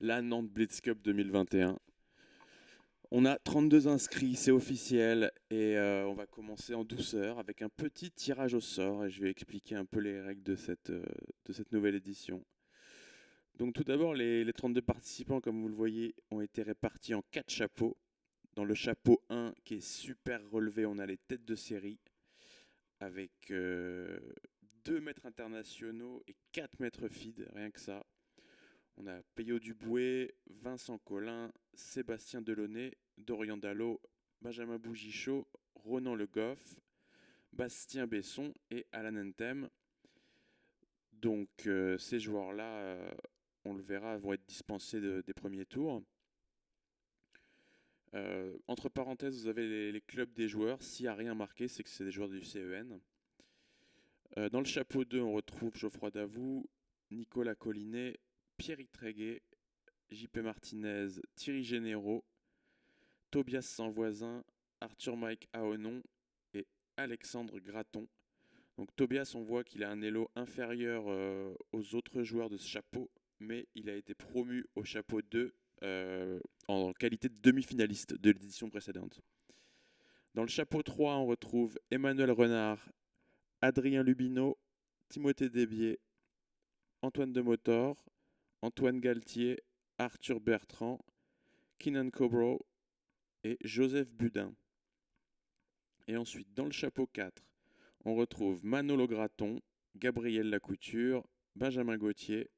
la Nantes Blitz Cup 2021. On a 32 inscrits, c'est officiel, et on va commencer en douceur avec un petit tirage au sort, et je vais expliquer un peu les règles de cette nouvelle édition. Donc tout d'abord, les 32 participants, comme vous le voyez, ont été répartis en 4 chapeaux. Dans le chapeau 1, qui est super relevé, on a les têtes de série, avec 2 mètres internationaux et 4 mètres feed, rien que ça. On a Peyo Duboué, Vincent Collin, Sébastien Delaunay, Dorian Dallot, Benjamin Bougichaud, Ronan Le Goff, Bastien Besson et Alan Entem. Donc ces joueurs-là, on le verra, vont être dispensés des premiers tours. Entre parenthèses, vous avez les clubs des joueurs. S'il n'y a rien marqué, c'est que c'est des joueurs du CEN. Dans le chapeau 2, on retrouve Geoffroy Davout, Nicolas Collinet, Pierrick Tréguet, JP Martinez, Thierry Généraux, Tobias Sanvoisin, Arthur Mike Aonon et Alexandre Graton. Donc Tobias, on voit qu'il a un elo inférieur aux autres joueurs de ce chapeau, mais il a été promu au chapeau 2 en qualité de demi-finaliste de l'édition précédente. Dans le chapeau 3, on retrouve Emmanuel Renard, Adrien Lubineau, Timothée Desbiais, Antoine Demotor, Antoine Galtier, Arthur Bertrand, Keenan Cobro et Joseph Budin. Et ensuite, dans le chapeau 4, on retrouve Manolo Graton, Gabriel Lacouture, Benjamin Gauthier,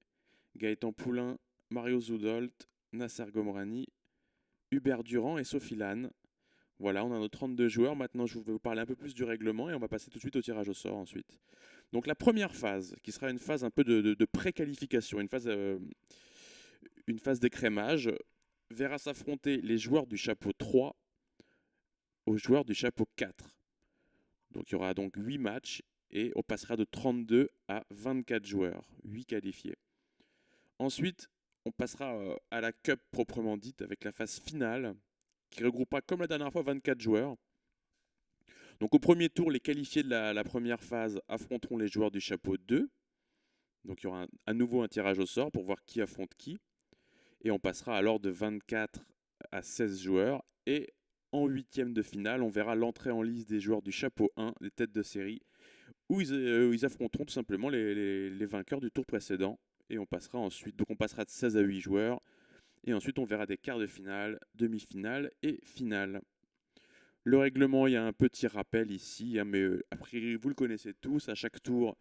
Gaëtan Poulain, Mario Zoudolt, Nasser Gomrani, Hubert Durand et Sophie Lannes. Voilà, on a nos 32 joueurs. Maintenant, je vais vous parler un peu plus du règlement et on va passer tout de suite au tirage au sort ensuite. Donc la première phase, qui sera une phase un peu de pré-qualification, une phase d'écrémage, verra s'affronter les joueurs du chapeau 3 aux joueurs du chapeau 4. Donc il y aura donc 8 matchs et on passera de 32 à 24 joueurs, 8 qualifiés. Ensuite, on passera à la Cup proprement dite avec la phase finale qui regroupera comme la dernière fois 24 joueurs. Donc au premier tour, les qualifiés de la première phase affronteront les joueurs du chapeau 2. Donc il y aura à nouveau un tirage au sort pour voir qui affronte qui. Et on passera alors de 24 à 16 joueurs. Et en huitième de finale, on verra l'entrée en liste des joueurs du chapeau 1, des têtes de série, où ils affronteront tout simplement les vainqueurs du tour précédent. Et on passera ensuite, donc on passera de 16 à 8 joueurs. Et ensuite, on verra des quarts de finale, demi-finale et finale. Le règlement, il y a un petit rappel ici, hein, mais après, vous le connaissez tous. À chaque tour,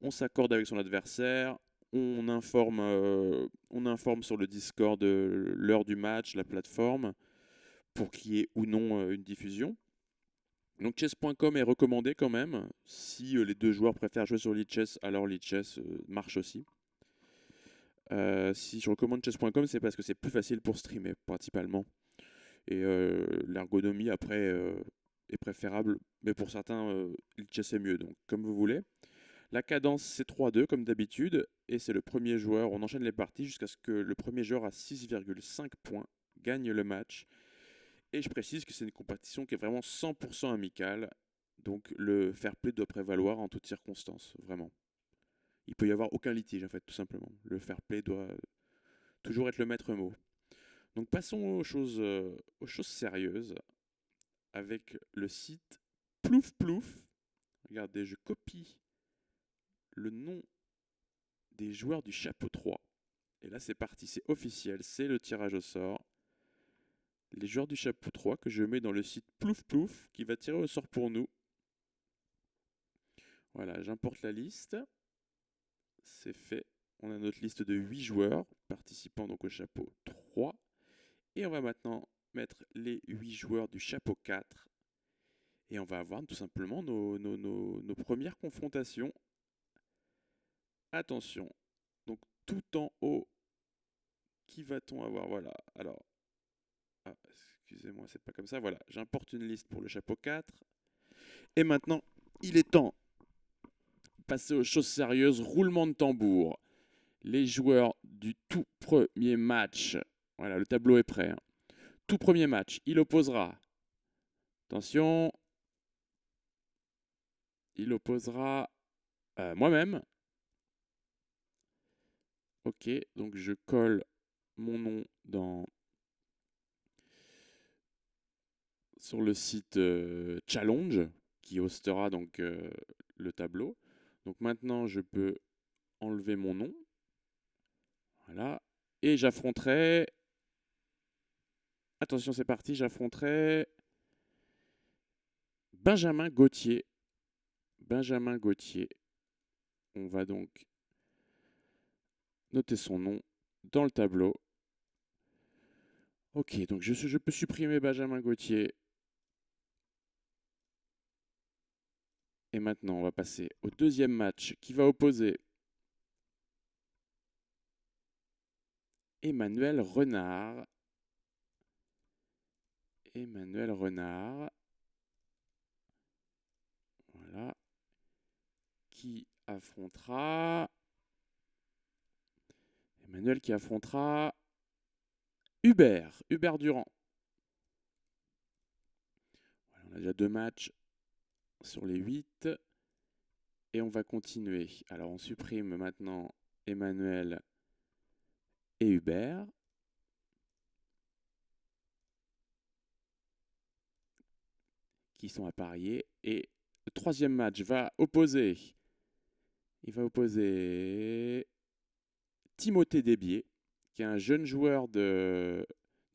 on s'accorde avec son adversaire. On informe sur le Discord l'heure du match, la plateforme, pour qu'il y ait ou non une diffusion. Donc chess.com est recommandé quand même. Si les deux joueurs préfèrent jouer sur Lichess, alors Lichess marche aussi. Si je recommande chess.com, c'est parce que c'est plus facile pour streamer principalement. Et l'ergonomie après est préférable, mais pour certains, Lichess est mieux, donc comme vous voulez. La cadence, c'est 3-2 comme d'habitude, et c'est le premier joueur, on enchaîne les parties jusqu'à ce que le premier joueur à 6,5 points gagne le match. Et je précise que c'est une compétition qui est vraiment 100% amicale, donc le fair play doit prévaloir en toutes circonstances, vraiment. Il peut y avoir aucun litige en fait, tout simplement. Le fair play doit toujours être le maître mot. Donc passons aux choses sérieuses avec le site Plouf Plouf. Regardez, je copie le nom des joueurs du chapeau 3. Et là, c'est parti, c'est officiel, c'est le tirage au sort. Les joueurs du chapeau 3 que je mets dans le site Plouf Plouf qui va tirer au sort pour nous. Voilà, j'importe la liste. C'est fait. On a notre liste de 8 joueurs participant donc au chapeau 3. Et on va maintenant mettre les 8 joueurs du chapeau 4. Et on va avoir tout simplement nos premières confrontations. Attention. Donc tout en haut, qui va-t-on avoir? Voilà. Alors, ah, excusez-moi, c'est pas comme ça. Voilà, j'importe une liste pour le chapeau 4. Et maintenant, il est temps de passer aux choses sérieuses. Roulement de tambour. Les joueurs du tout premier match. Voilà, le tableau est prêt, hein. Tout premier match, il opposera. Attention. Il opposera moi-même. Ok, donc je colle mon nom sur le site Challenge qui hostera donc le tableau. Donc maintenant, je peux enlever mon nom. Voilà. Et j'affronterai. Attention, c'est parti. J'affronterai Benjamin Gauthier. Benjamin Gauthier. On va donc noter son nom dans le tableau. Ok, donc je peux supprimer Benjamin Gauthier. Et maintenant, on va passer au deuxième match qui va opposer Emmanuel Renard. Emmanuel Renard. Voilà. Qui affrontera. Emmanuel qui affrontera Hubert. Hubert Durand. Voilà, on a déjà 2 matchs sur les 8. Et on va continuer. Alors on supprime maintenant Emmanuel et Hubert. Qui sont à parier. Et le troisième match va opposer. Il va opposer Timothée Desbiais, qui est un jeune joueur de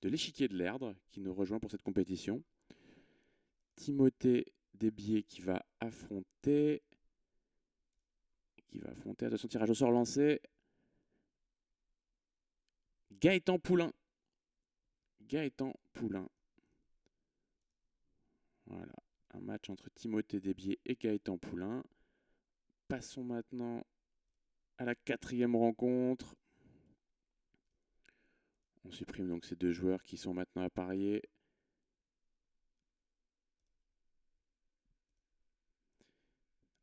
l'échiquier de l'Erdre, qui nous rejoint pour cette compétition. Timothée Desbiais qui va affronter. Attention, tirage au sort lancé. Gaëtan Poulain. Gaëtan Poulain. Voilà, un match entre Timothée Desbiais et Gaëtan Poulain. Passons maintenant à la 4e rencontre. On supprime donc ces 2 joueurs qui sont maintenant à parier.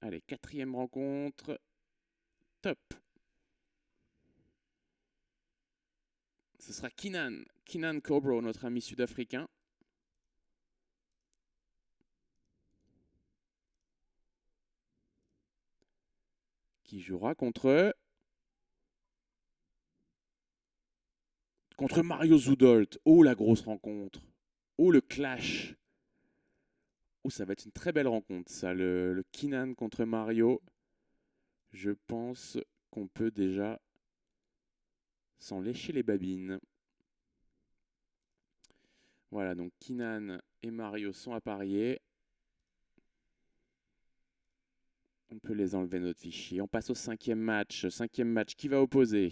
Allez, 4e rencontre. Top. Ce sera Keenan Cobro, notre ami sud-africain. Qui jouera contre Mario Zudolt. Oh, la grosse rencontre. Oh, le clash. Oh, ça va être une très belle rencontre, ça. Le Keenan contre Mario. Je pense qu'on peut déjà s'en lécher les babines. Voilà, donc Keenan et Mario sont à parier. On peut les enlever de notre fichier. On passe au 5e match. 5e match qui va opposer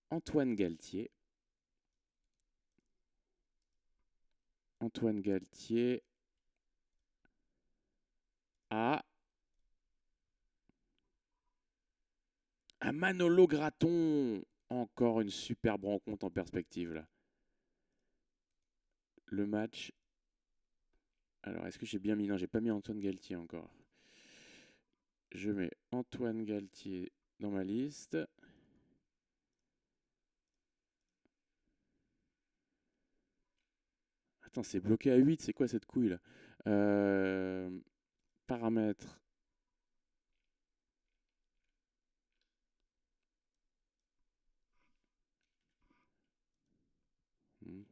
Antoine Galtier. Antoine Galtier à Manolo Graton. Encore une superbe rencontre en perspective là. Le match. Alors, est-ce que j'ai bien mis? Non, j'ai pas mis Antoine Galtier encore. Je mets Antoine Galtier dans ma liste. Attends, c'est bloqué à 8, c'est quoi cette couille là? Paramètres.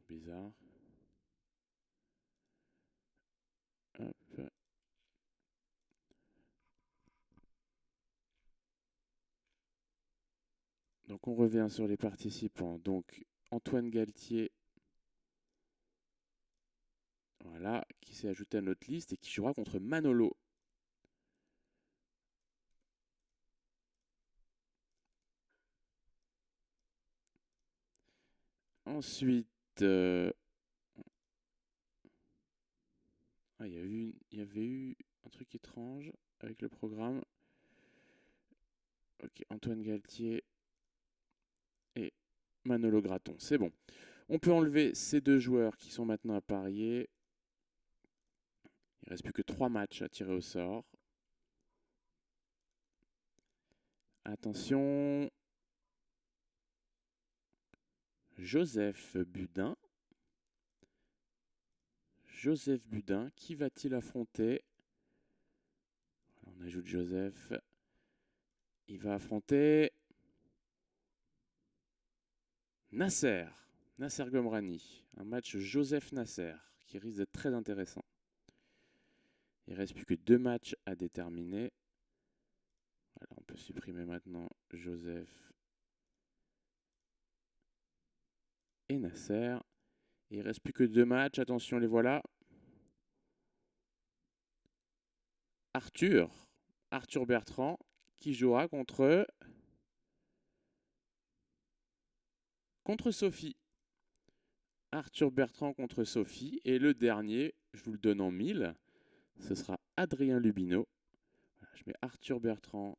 Bizarre. Hop. Donc on revient sur les participants. Donc Antoine Galtier, voilà, qui s'est ajouté à notre liste et qui jouera contre Manolo. Ensuite, il y avait eu un truc étrange avec le programme. Ok, Antoine Galtier et Manolo Graton, c'est bon. On peut enlever ces 2 joueurs qui sont maintenant à parier. Il ne reste plus que 3 matchs à tirer au sort. Attention. Joseph Budin. Joseph Budin, qui va-t-il affronter? Voilà, on ajoute Joseph. Il va affronter Nasser. Nasser Gomrani. Un match Joseph Nasser qui risque d'être très intéressant. Il ne reste plus que 2 matchs à déterminer. Voilà, on peut supprimer maintenant Joseph et Nasser. Il ne reste plus que 2 matchs. Attention, les voilà. Arthur Bertrand qui jouera contre Sophie. Arthur Bertrand contre Sophie. Et le dernier, je vous le donne en 1000, ce sera Adrien Lubino. Voilà, je mets Arthur Bertrand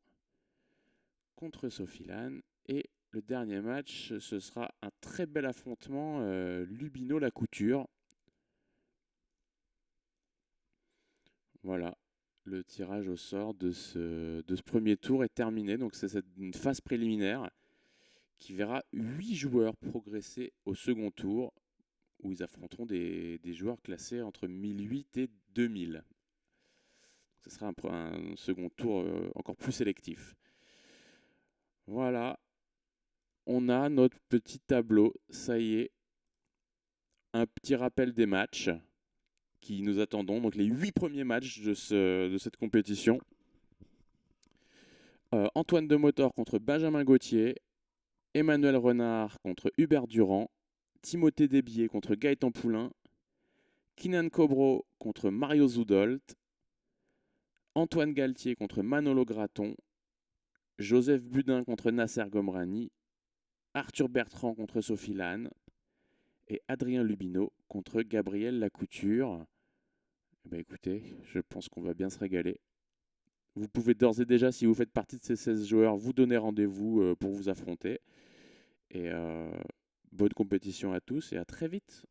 contre Sophie Lannes. Et le dernier match, ce sera un très bel affrontement Lubino-La Couture. Voilà, le tirage au sort de ce premier tour est terminé. Donc c'est une phase préliminaire qui verra 8 joueurs progresser au second tour, où ils affronteront des joueurs classés entre 1008 et 2000. Ce sera un second tour encore plus sélectif. Voilà, on a notre petit tableau, ça y est. Un petit rappel des matchs qui nous attendons, donc les 8 premiers matchs de cette compétition. Antoine de Motor contre Benjamin Gauthier, Emmanuel Renard contre Hubert Durand, Timothée Desbier contre Gaëtan Poulain, Kinan Cobro contre Mario Zoudolt, Antoine Galtier contre Manolo Graton, Joseph Budin contre Nasser Gomrani, Arthur Bertrand contre Sophie Lannes et Adrien Lubino contre Gabriel Lacouture. Eh ben écoutez, je pense qu'on va bien se régaler. Vous pouvez d'ores et déjà, si vous faites partie de ces 16 joueurs, vous donner rendez-vous pour vous affronter. Et bonne compétition à tous et à très vite.